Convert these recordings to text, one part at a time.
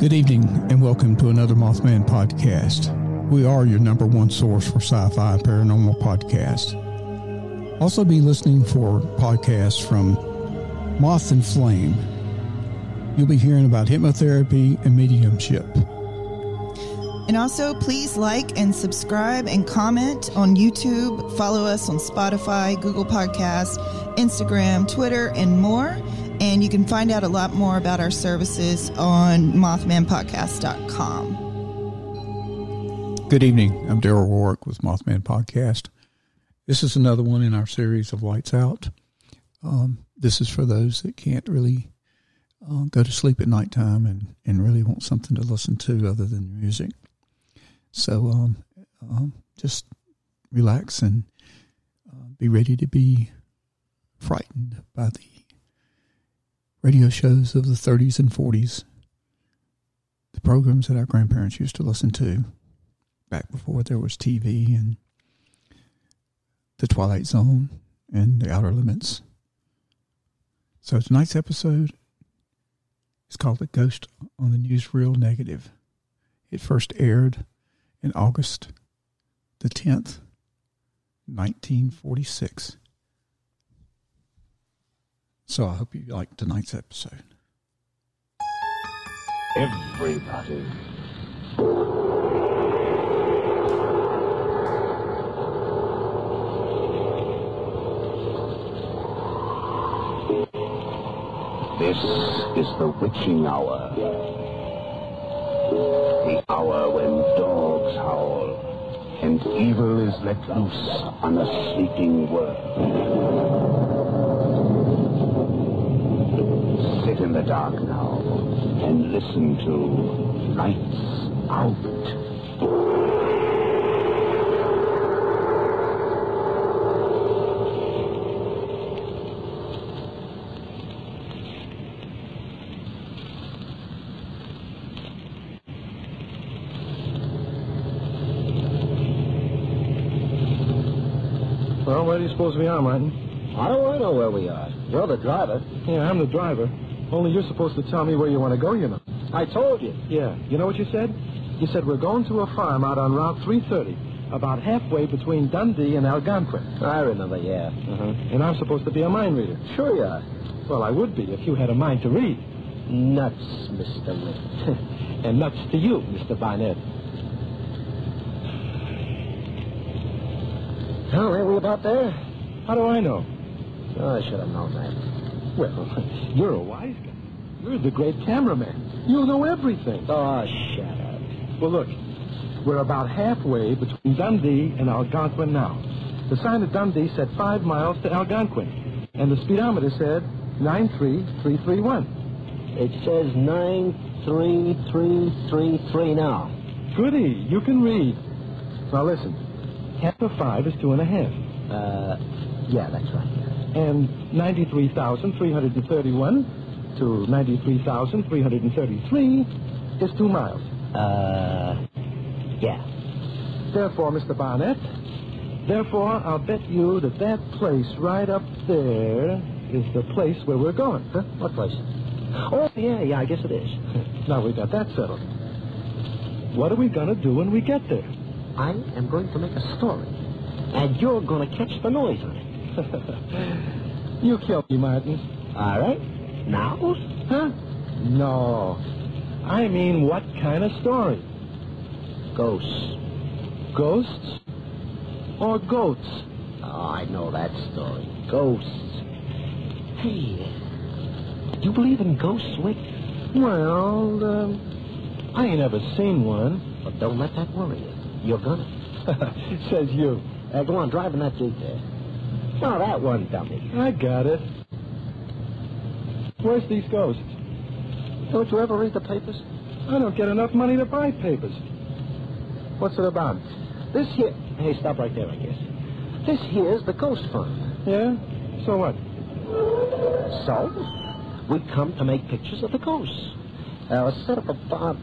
Good evening, and welcome to another Mothman podcast. We are your number one source for sci-fi and paranormal podcasts. Also be listening for podcasts from Moth and Flame. You'll be hearing about hypnotherapy and mediumship. And also, please like and subscribe and comment on YouTube. Follow us on Spotify, Google Podcasts, Instagram, Twitter, and more. And you can find out a lot more about our services on mothmanpodcast.com. Good evening. I'm Daryl Rourke with Mothman Podcast. This is another one in our series of Lights Out. This is for those that can't really go to sleep at nighttime and really want something to listen to other than music. So just relax and be ready to be frightened by the radio shows of the 30s and 40s, the programs that our grandparents used to listen to back before there was TV, and the Twilight Zone and the Outer Limits. So tonight's episode is called The Ghost on the Newsreel Negative. It first aired in August the 10th, 1946. So I hope you like tonight's episode. Everybody. This is the witching hour. The hour when dogs howl and evil is let loose on a sleeping world. Sit in the dark now and listen to Lights Out. Well, where do you suppose we are, Martin? How do I know where we are? You're the driver. Yeah, I'm the driver. Only you're supposed to tell me where you want to go, you know. I told you. Yeah. You know what you said? You said we're going to a farm out on Route 330, about halfway between Dundee and Algonquin. I remember, yeah. And I'm supposed to be a mind reader. Sure you are. Well, I would be if you had a mind to read. Nuts, Mr. Rick. And nuts to you, Mr. Barnett. Oh, ain't we about there? How do I know? Oh, I should have known that. Well, you're a wise guy. You're the great cameraman. You know everything. Oh, shut up. Well, look, we're about halfway between Dundee and Algonquin now. The sign at Dundee said 5 miles to Algonquin, and the speedometer said 93331. It says 93333 now. Goody, you can read. Now listen, half of 5 is 2.5. Yeah, that's right. And 93,331 to 93,333 is 2 miles. Yeah. Therefore, Mr. Barnett, I'll bet you that place right up there is the place where we're going. Huh? What place? Oh, yeah, I guess it is. Now we got that settled. What are we going to do when we get there? I am going to make a story, and you're going to catch the noise on it. You killed me, Martin. All right. Now? Huh? No. I mean, what kind of story? Ghosts. Ghosts? Or goats? Oh, I know that story. Ghosts. Hey, do you believe in ghosts, Wick? Well, I ain't ever seen one. But don't let that worry you. You're gonna. Says you. Go on, driving that Jeep there. Oh, that one, dummy. I got it. Where's these ghosts? Don't you ever read the papers? I don't get enough money to buy papers. What's it about? This here... Hey, stop right there, I guess. This here's the ghost farm. Yeah? So what? So? We come to make pictures of the ghosts. Set up about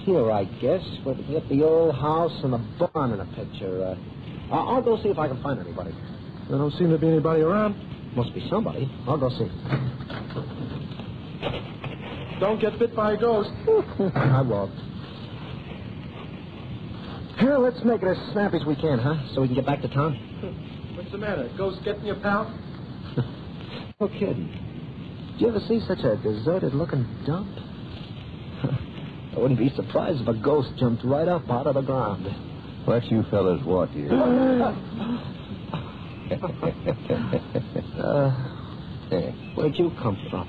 here, I guess, where we can get the old house and the barn in a picture. I'll go see if I can find anybody. There don't seem to be anybody around. Must be somebody. I'll go see. Don't get bit by a ghost. I won't. Here, let's make it as snappy as we can, huh? So we can get back to town. What's the matter? Ghost getting you, pal? No kidding. Did you ever see such a deserted-looking dump? I wouldn't be surprised if a ghost jumped right up out of the ground. What you fellas want here? Where'd you come from?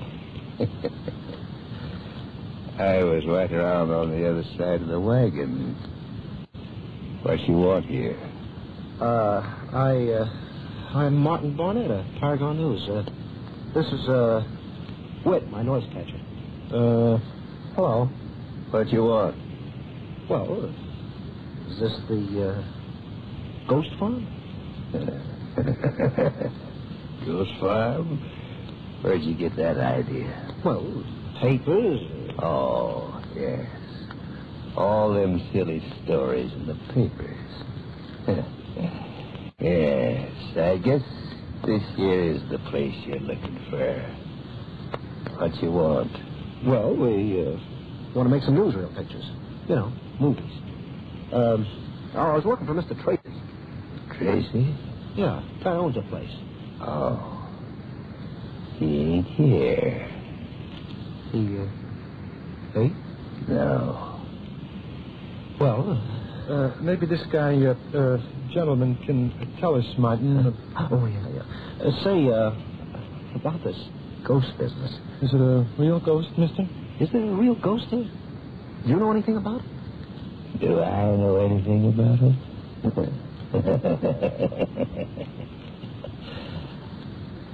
I was right around on the other side of the wagon. What you want here? I'm Martin Barnett of Paragon News. This is, Whit, my noise catcher. Hello. What you want? Well, is this the, ghost farm? Ghost farm? Where'd you get that idea? Well, papers. Oh, yes. All them silly stories in the papers. Yes, I guess this here is the place you're looking for. What you want? Well, we, want to make some newsreel pictures. You know, movies. I was looking for Mr. Tracy. Tracy? Yeah, guy owns a place. Oh. He ain't here. Hey? No. Well, maybe this guy, gentleman can tell us, Martin. Say, about this ghost business. Is it a real ghost, mister? Is there a real ghost here? Do you know anything about it? Do I know anything about it?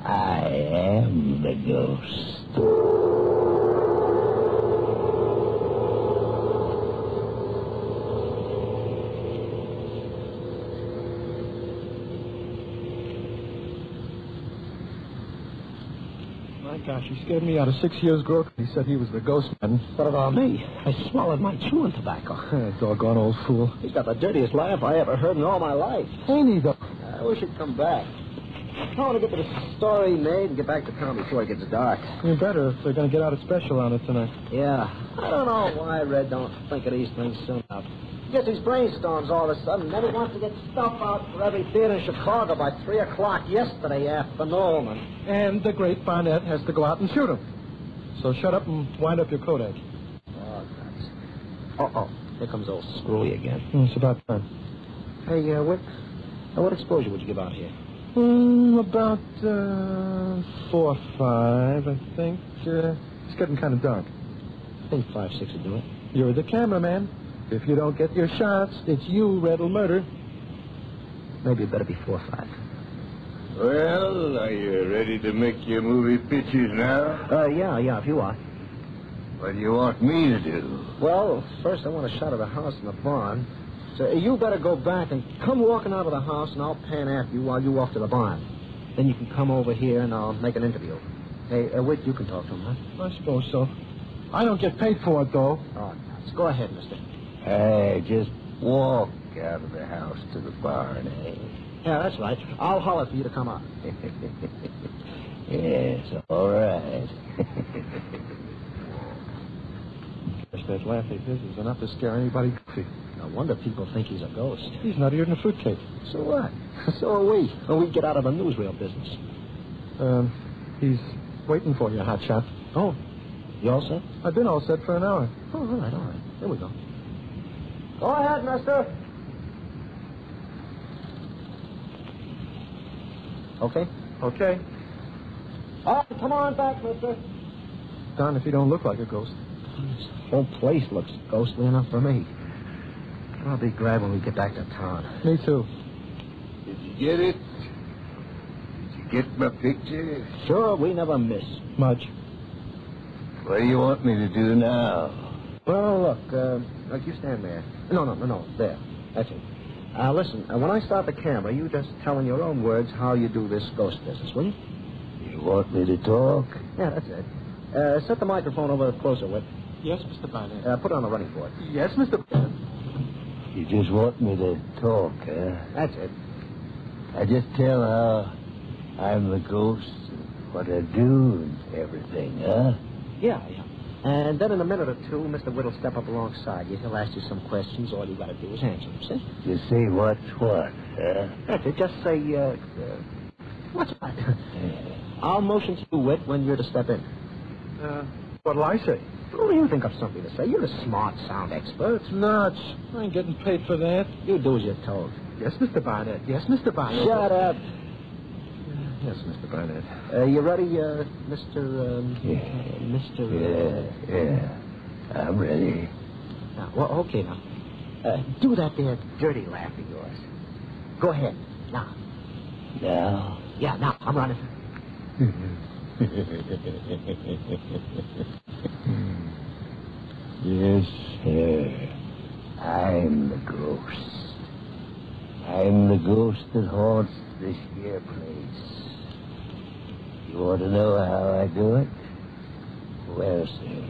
I am the ghost. My gosh, he scared me out of 6 years' growth. He said he was the ghost man. What about me? I swallowed my chewing tobacco. Doggone old fool. He's got the dirtiest laugh I ever heard in all my life. Ain't he, though? I wish he'd come back. I want to get the story made and get back to town before it gets dark. You better if they're going to get out a special on it tonight. Yeah. I don't know why Red don't think of these things soon enough. He gets these brainstorms all of a sudden, and then he wants to get stuff out for every theater in Chicago by 3 o'clock yesterday afternoon. And the great Barnett has to go out and shoot him. So shut up and wind up your Kodak. Oh, nuts. Uh-oh. Here comes old Screwy again. It's about time. Hey, Wick, what exposure would you give out here? About 4 or 5, I think. It's getting kind of dark. I think 5, 6 would do it. You're the cameraman. If you don't get your shots, it's you Red'll murder. Maybe it better be 4 or 5. Well, are you ready to make your movie pictures now? Yeah, if you are. What do you want me to do? Well, first I want a shot of the house and the barn. So you better go back and come walking out of the house, and I'll pan after you while you walk to the barn. Then you can come over here, and I'll make an interview. Hey, Wick, you can talk to him, huh? I suppose so. I don't get paid for it, though. Oh, nuts. Go ahead, mister. Hey, just walk out of the house to the barn, eh? Yeah, that's right. I'll holler for you to come up. Yes, all right. That laugh of his is enough to scare anybody goofy. No wonder people think he's a ghost. He's nuttier than a fruitcake. So what? So are we. When we get out of the newsreel business. He's waiting for you, hotshot. Oh, you all set? I've been all set for an hour. Oh, all right. Here we go. Go ahead, mister. Okay? Okay. Oh, come on back, mister. Don, if you don't look like a ghost. This whole place looks ghostly enough for me. I'll be glad when we get back to town. Me too. Did you get it? Did you get my picture? Sure, we never miss. Much. What do you want me to do now? Well, look, you stand there. No, there. That's it. Listen, when I start the camera, you just tell in your own words how you do this ghost business, will you? You want me to talk? Yeah, that's it. Set the microphone over closer, Whit. Yes, Mr. Barnett. Put it on the running board. Yes, Mr. Barnett. You just want me to talk, huh? That's it. I just tell how I'm the ghost, and what I do, and everything, huh? Yeah. And then in a minute or two, Mr. Witt will step up alongside you. He'll ask you some questions. All you got to do is answer them, see? You say what's what, huh? That's it. Just say, what's what? I'll motion to you, Witt, when you're to step in. What'll I say? Oh, you think of something to say. You're a smart sound expert. It's nuts. I ain't getting paid for that. You do as you're told. Yes, Mr. Barnett. Yes, Mr. Barnett. Shut up. Yes, Mr. Barnett. You ready, Mr. Yeah. I'm ready. Now, well, okay, now. Do that there dirty laugh of yours. Go ahead. Now. Now? Yeah, now. I'm running. Yes, sir. I'm the ghost. I'm the ghost that haunts this here place. You want to know how I do it? Well, sir,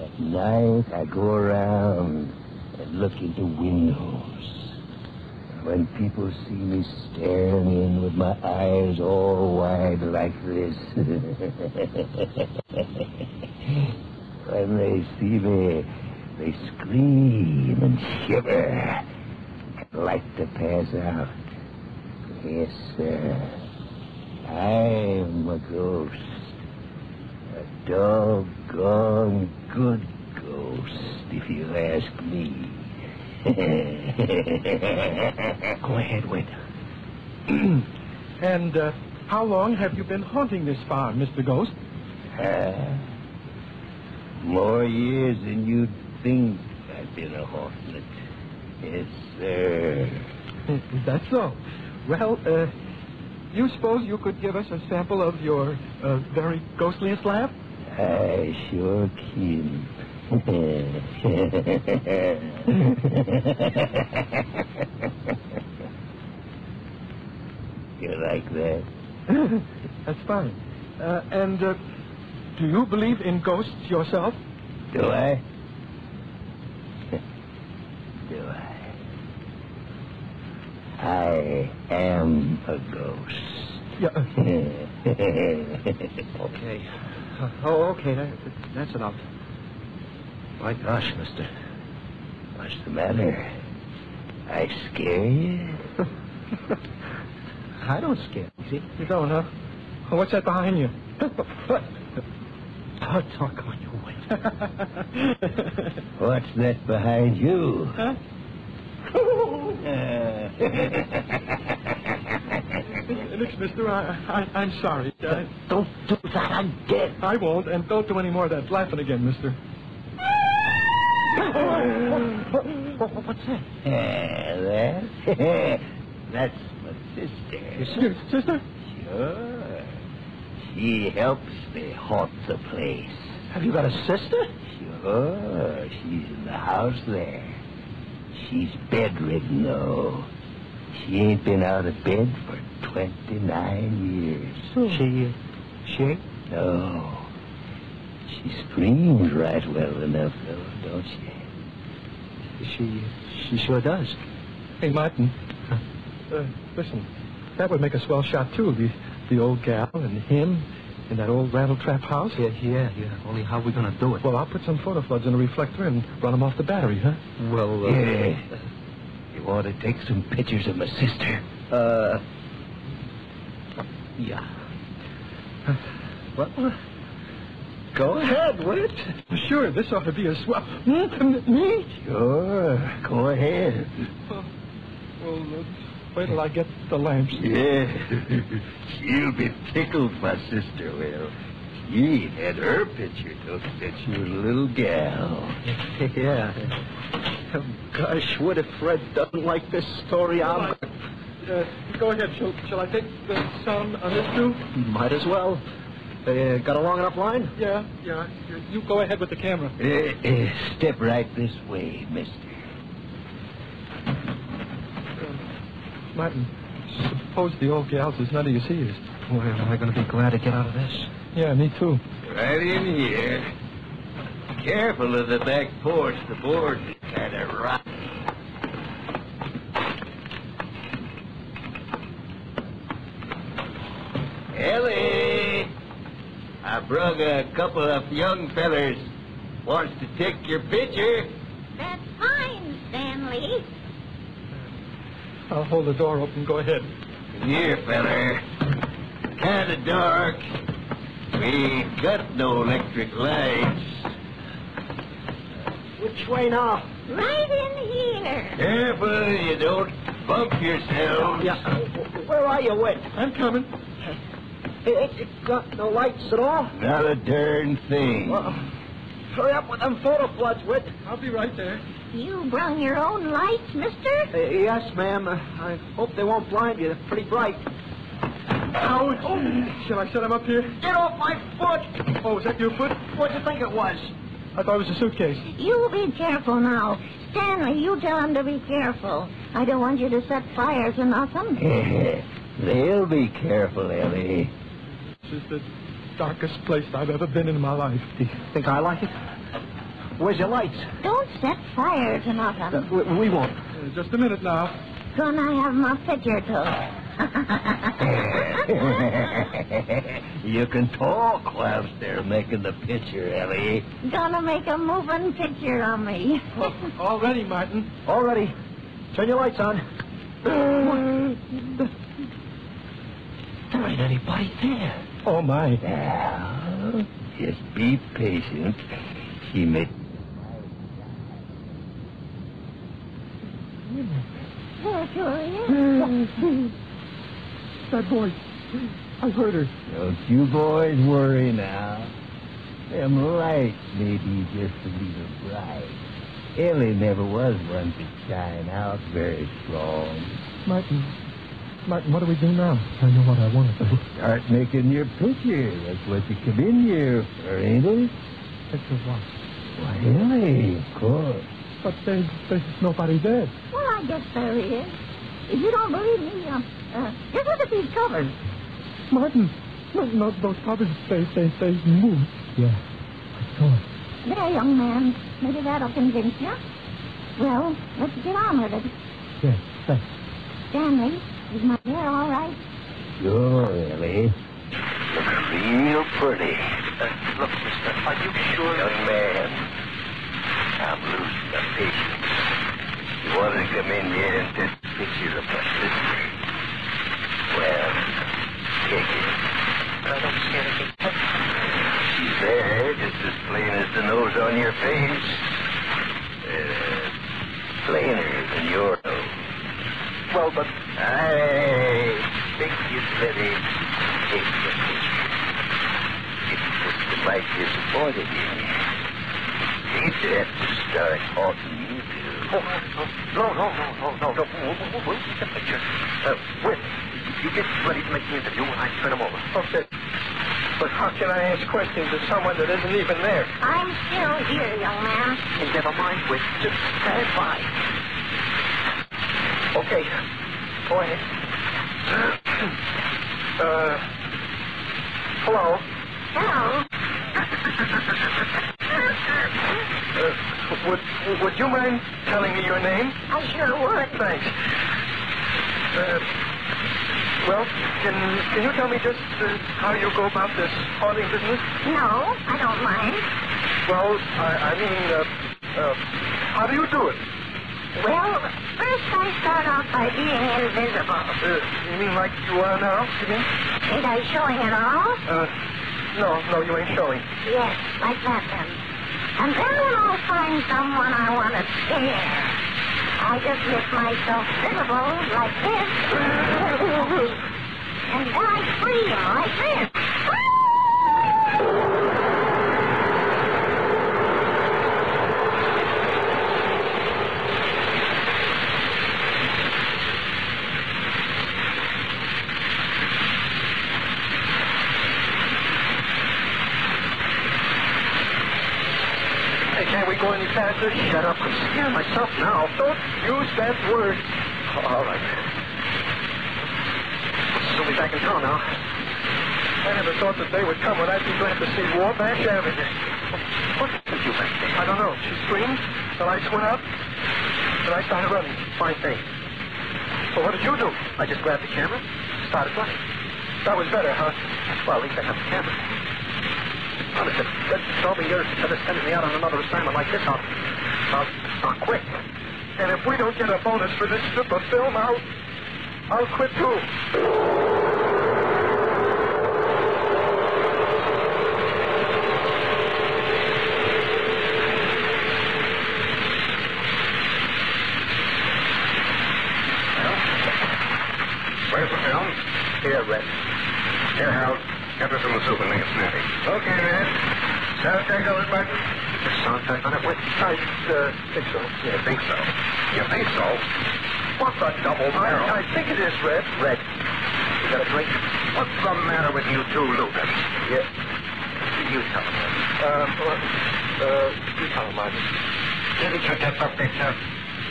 at night I go around and look into windows. When people see me staring in with my eyes all wide like this, when they see me, they scream and shiver and like to pass out. Yes, sir. I'm a ghost. A doggone good ghost, if you ask me. Go ahead, Witt. And how long have you been haunting this farm, Mr. Ghost? More years than you'd think I've been a haunting it. Yes, sir. That's so. Well, you suppose you could give us a sample of your very ghostliest laugh? I sure can. You like that? That's fine. And do you believe in ghosts yourself? Do I? Do I? I am a ghost. Yeah. Okay. Okay, that's enough. My gosh, mister. What's the matter? I scare you? I don't scare you, see? You don't, huh? What's that behind you? Oh, talk on your way. What's that behind you? Huh? Look, mister, I'm sorry. Don't do that again. I won't, and don't do any more of that laughing again, mister. What's that? That's my sister. Your sister? Sure. She helps me haunt the place. Have you got a sister? Sure. She's in the house there. She's bedridden, though. She ain't been out of bed for 29 years. She ain't? No. She screams right well enough, though, don't she? She sure does. Hey, Martin. Listen, that would make a swell shot, too. The old gal and him in that old rattle-trap house. Yeah. Only how are we going to do it? Well, I'll put some photo floods in a reflector and run them off the battery, huh? Well, Yeah. You want to take some pictures of my sister? Yeah. Well, go ahead, Witt. Sure, this ought to be a swell. Me? Sure. Go ahead. Well, wait till I get the lamps. Yeah. She'll be tickled, my sister will. She ain't had her picture took since she was a little gal. Yeah. Gosh, what if Fred doesn't like this story? Go ahead. Shall I take the sound on this, too? Might as well. Got a long enough line? Yeah. You go ahead with the camera. Step right this way, mister. Martin, suppose the old gal's as none of you see is. Boy, am I going to be glad to get out of this. Yeah, me too. Right in here. Careful of the back porch. The board's kind of rotten. Ellie! I'm brung a couple of young fellers. Wants to take your picture. That's fine, Stanley. I'll hold the door open. Go ahead. Here, feller. Kind of dark. We ain't got no electric lights. Which way now? Right in here. Careful you don't bump yourself. Yeah. Where are you, Whit? I'm coming. It got no lights at all? Not a darn thing. Well, hurry up with them photo floods, Whit. I'll be right there. You brung your own lights, mister? Yes, ma'am. I hope they won't blind you. They're pretty bright. Ow! Oh. Shall I set him up here? Get off my foot! Oh, is that your foot? What'd you think it was? I thought it was a suitcase. You be careful now. Stanley, you tell him to be careful. I don't want you to set fires or nothing. They'll be careful, Ellie. This is the darkest place I've ever been in my life. Do you think I like it? Where's your lights? Don't set fire to nothing. We won't. Just a minute now. Gonna have my picture took. You can talk whilst they're making the picture, Ellie. Gonna make a moving picture of me. All ready, Martin. All ready. Turn your lights on. There ain't anybody there. Oh, my. Now, just be patient. She may... There sure is. That voice. I heard her. Don't you boys worry now. Them lights may be just a little bright. Ellie never was one to shine out very strong. Martin, what do we do now? I know what I want to do. Start making your picture. That's what you come in here for, ain't it? Picture what? Why, Ellie, of course. But there's nobody there. Well, I guess there is. If you don't believe me, just look at these covers. Martin, no, those covers, they move. Yeah, I saw it. There, young man. Maybe that'll convince you. Well, let's get on with it. Yes, thanks. Stanley, is my hair all right? Sure, Ellie. Looks real pretty. Look, mister, are you sure? Young man, I'm losing the patience. You wanted to come in here and take pictures of my sister. Well, take it. I don't see anything. She's there, just as plain as the nose on your face. Plainer than your nose. Well, but... I think you'd better take the picture. It might disappoint you. Hate to have to start haunting you two. No. We'll take the picture. Whit, you get ready to make the interview and I turn them over. Okay. But how can I ask questions of someone that isn't even there? I'm still here, young man. Never mind, Whit. Just stand by. Okay. Go ahead. Hello? Hello. Would you mind telling me your name? I sure would. Thanks. Well, can you tell me just how you go about this haunting business? No, I don't mind. Well, I mean, how do you do it? Well, first I start off by being invisible. You mean like you are now, again? Ain't I showing at all? No, you ain't showing. Yes, like that then. And then when I find someone I want to scare, I just make myself visible like this. And then I scream like this. Can't we go any faster? Shut up. I'm scared myself now. Don't use that word. All right. We'll be back in town now. I never thought the day would come when I'd be glad to see Warback Avenue. What did you back there? I don't know. She screamed, the lights went out, and I started running. Fine thing. So what did you do? I just grabbed the camera, started running. That was better, huh? Well, at least I have the camera. Honest, Toby, you're sending me out on another assignment like this. I'll quit. And if we don't get a bonus for this strip of film, I'll quit too. Where's the film? Here, Red. Here, Harold. Get this in the soup and make it snappy. Okay, Red. Soundtrack on it, Martin? The soundtrack on it? Wait, I think so. You think so? You think so? What's a double barrel? I think it is, Red. Red, you got a drink? What's the matter with you two, Lucas? Yeah. You tell him, Red. You tell him, Martin. Didn't you get the picture?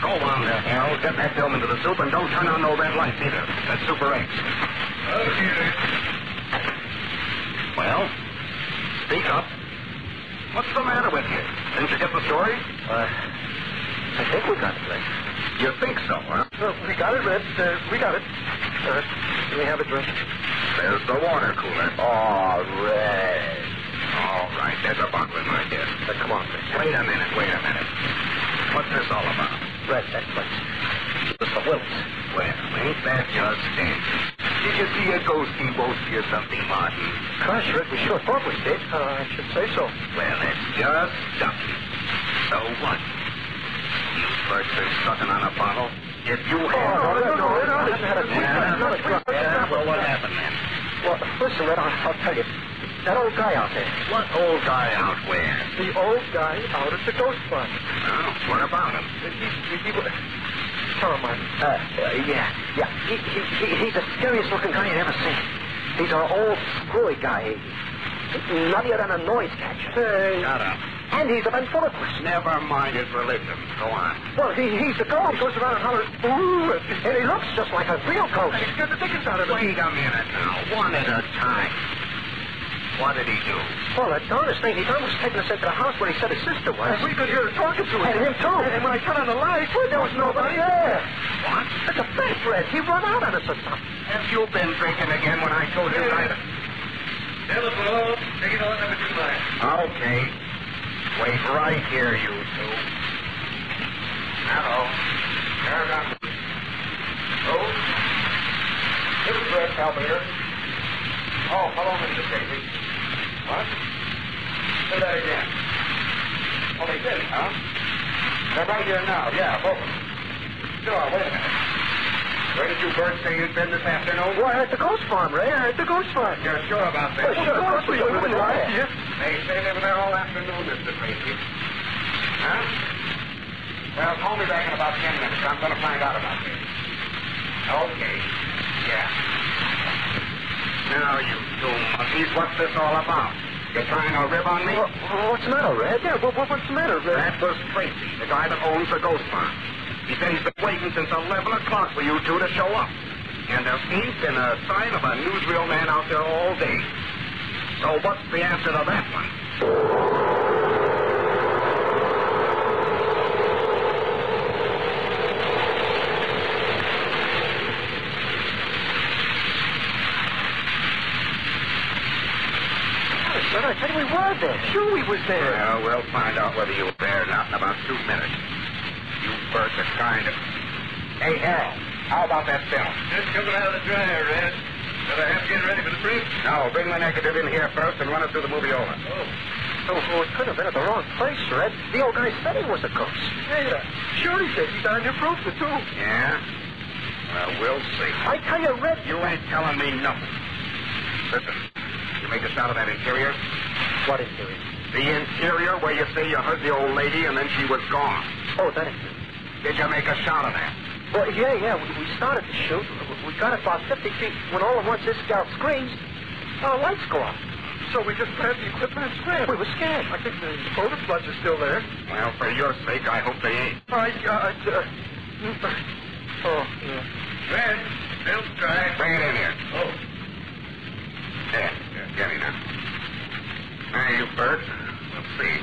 Go on there, Harold. Get that film into the soup and don't turn on no red lights either. That's Super 8. Okay, Red. Well, speak up. What's the matter with you? Didn't you get the story? I think we got it, Red. You think so, huh? We got it, Red. We got it. Can we have a drink? There's the water cooler. Oh, Red. All right, there's a bottle in my desk. Come on, Red. Wait a minute. What's this all about? Red, that place. It's the Wills. Well, ain't that just dandy? Did you see a ghosty wosty or something, Martin? Gosh, Red, we sure thought we did. I should say so. Well, it's just stuffy. So what? You first been sucking on a bottle? If you had... No, I haven't had a drink. Well, what happened then? Well, listen, Red, I'll tell you. That old guy out there. What old guy out where? The old guy out at the ghost farm. Oh, what about him? He tell him, Martin. Yeah. He's the scariest looking guy I've ever seen. He's our old screwy guy. Nuttier than a noise catcher. Hey. Shut up. And he's a ventriloquist. Never mind his religion. Go on. Well, he's the guy. He goes around and hollers, "Ooh," and he looks just like a real ghost. He scared the dickens out of it. Wait a minute now. One at a time. What did he do? Well, that darnest thing, he's almost taken us into the house where he said his sister was. And we could hear her talking to him. And him, too. And when I turned on the light, there was nobody there. What? It's a fact, Red. He run out on us or something. Have you been drinking again when I told you that? Telephone. Take it on number 2 line. Okay. Wait right here, you two. Hello. Paragon. Oh. This is Red Calvater. Oh, hello, Mr. Casey. What? Say that again. Oh, they did, huh? They're right here now. Yeah, both of them. Sure, wait a minute. Where did you birds say you'd been this afternoon? Well, at the ghost farm, Ray. At the ghost farm. You're sure about that? Well, sure, of course we wouldn't lie to you. They say they were there all afternoon, Mr. Tracy. Huh? Well, call me back in about 10 minutes. I'm going to find out about this. Okay. Yeah. Now, you two monkeys, what's this all about? You're trying to rib on me? Well, what's the matter, Red? Yeah, what's the matter, Red? That was Tracy, the guy that owns the ghost farm. He said he's been waiting since 11 o'clock for you two to show up. And there ain't been a sign of a newsreel man out there all day. So what's the answer to that one? I said we were there. Sure we was there. Well, we'll find out whether you were there or not in about 2 minutes. You birds are kind of... Hey, Harold, how about that film? Just coming out of the dryer, Red. Did I have to get ready for the proof? No, bring the negative in here first and run it through the movie over. Oh, it could have been at the wrong place, Red. The old guy said he was a ghost. Hey, sure he said he's on your proof, too. Yeah? Well, we'll see. I tell you, Red... You ain't telling me nothing. Listen, you make a shot of that interior? What interior? The interior where you say you heard the old lady and then she was gone. Oh, that interior. Did you make a shot of that? Well, yeah. We started to shoot. We got about 50 feet when all at once this scout screams. Our lights go off. So we just grabbed the equipment and scrambled. We were scared. I think the photo floods are still there. Well, for your sake, I hope they ain't. Oh, yeah. Red, film strike. Bring it in here. Oh. There, get me now. Hey, you Bert. We'll see.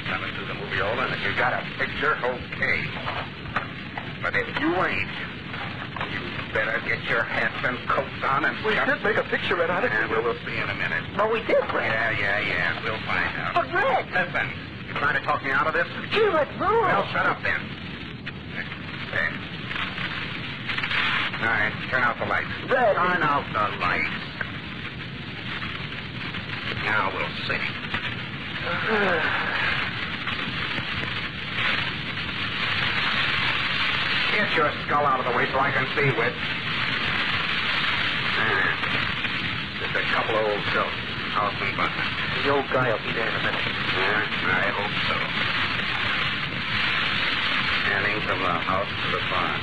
Coming through the movie over, and if you got a picture, okay. But if you ain't, you better get your hats and coats on and... We did make a picture, Red, on it. Yeah, we'll see in a minute. No, we did, Red. Yeah. We'll find out. But, Red! Listen, you trying to talk me out of this? Gee, Red, no. Well, shut up then. There. All right, turn out the lights. Red. Turn out the lights. Now we'll see. Get your skull out of the way so I can see, Whit. Just a couple of old silks. House and button. The old guy will be there in a minute. Yeah, I hope so. Heading from the house to the barn.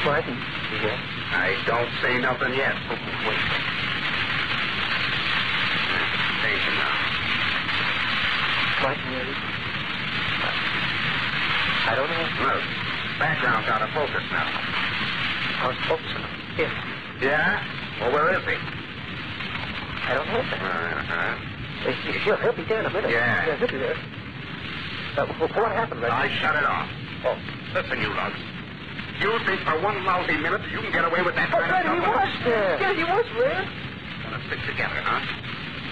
Martin, yeah? I don't say nothing yet. Oh, wait. Station now. Martin, really? I don't know. Look, background's out of focus now. How's focusing? Yes. Yeah? Well, where is he? I don't know. He'll be there in a minute. Yeah. He'll be there. What happened, Red? I shut it off. Oh. Listen, you lugs. You think for one lousy minute you can get away with that But, kind Red, of he stuff? was there. Yeah, he was, Red. Gonna stick together, huh?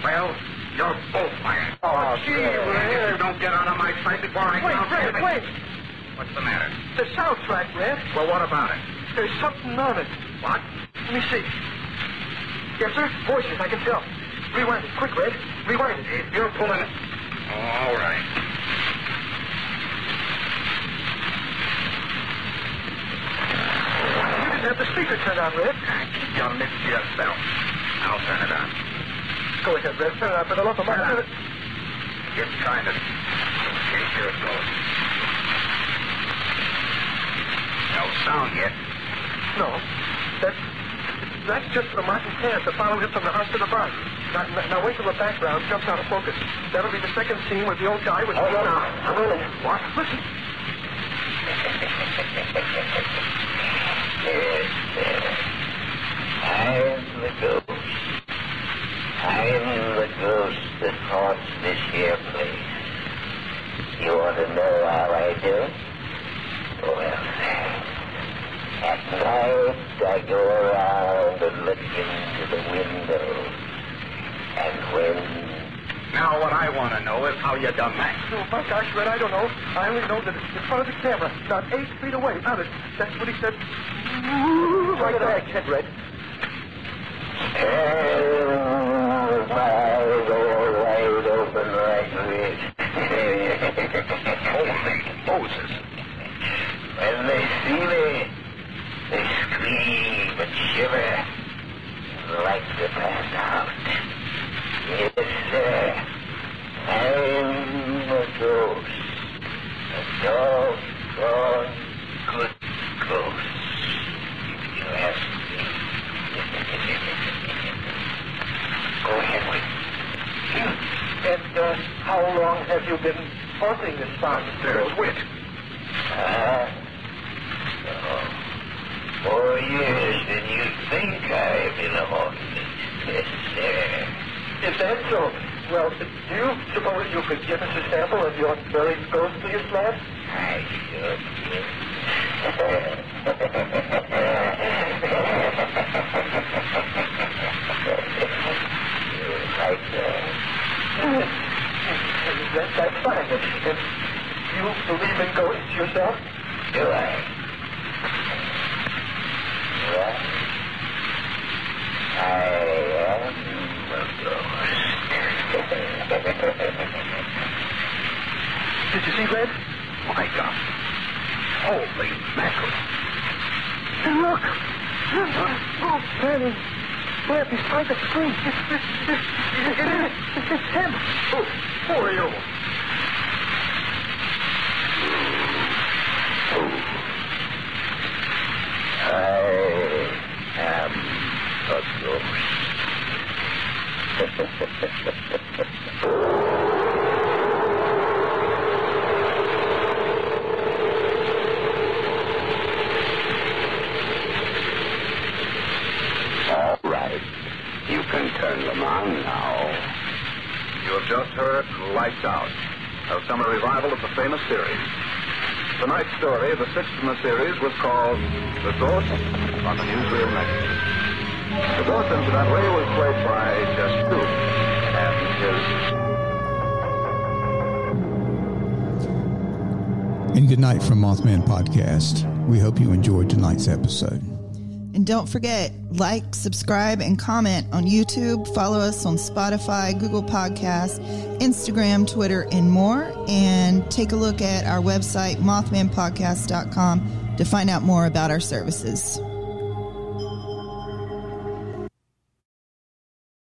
Well, you're both fired. Oh, gee, Red. If you don't get out of my sight before I count Red, 7. wait. What's the matter? The soundtrack, Red. Well, what about it? There's something on it. What? Let me see. Yes, sir. Voices, I can tell. Rewind it. Quick, Red. Rewind it. You're pulling it. All right. You didn't have the speaker turned on, Red. Keep your lips to yourself. I'll turn it on. Go ahead, Red. Turn it on for the love of Turn it my... on. Just kind of. Okay, here it goes. No sound yet. No. That's just for Martin's hand to follow him from the house to the barn. Now wait till the background jumps out of focus. That'll be the second scene where the old guy was... Hold on now. I'm willing. What? Listen. Yes, I'm the ghost. I'm the ghost that haunts this here place. You want to know how I do it? Well, at night I go around and look into the window. And when... Now what I want to know is how you done that. Oh, my gosh, Red, I don't know. I only know that it's in front of the camera, about 8 feet away. Now, that's what he said. Right there, head, Red. my eyes are wide open like this. Holy Moses. When they see me, they scream and shiver like to pass out. Yes, sir. I'm a ghost. A doggone good ghost. If you ask me. Go ahead with it. And how long have you been haunting this barn, There's Whit. 4 years, and you think I've been haunted. Yes, sir. Is that so? Well, do you suppose you could give us a sample of your very ghostliest laugh? I should. You like that? That's fine. If you believe in ghosts yourself? Do I? Well, I am a ghost. Did you see Red? My God. Holy mackerel. And look! Oh, Red, Red, behind the screen. It's him. Who are you? I am a ghost. All right. You can turn them on now. You have just heard Lights Out, a summer revival of the famous series. Tonight's story, the sixth in the series, was called The Ghost on the Newsreel magazine. The ghost, incidentally, was played by just two, and And good night from Mothman Podcast. We hope you enjoyed tonight's episode. And don't forget, like, subscribe, and comment on YouTube. Follow us on Spotify, Google Podcasts, Instagram, Twitter, and more. And take a look at our website, mothmanpodcast.com, to find out more about our services.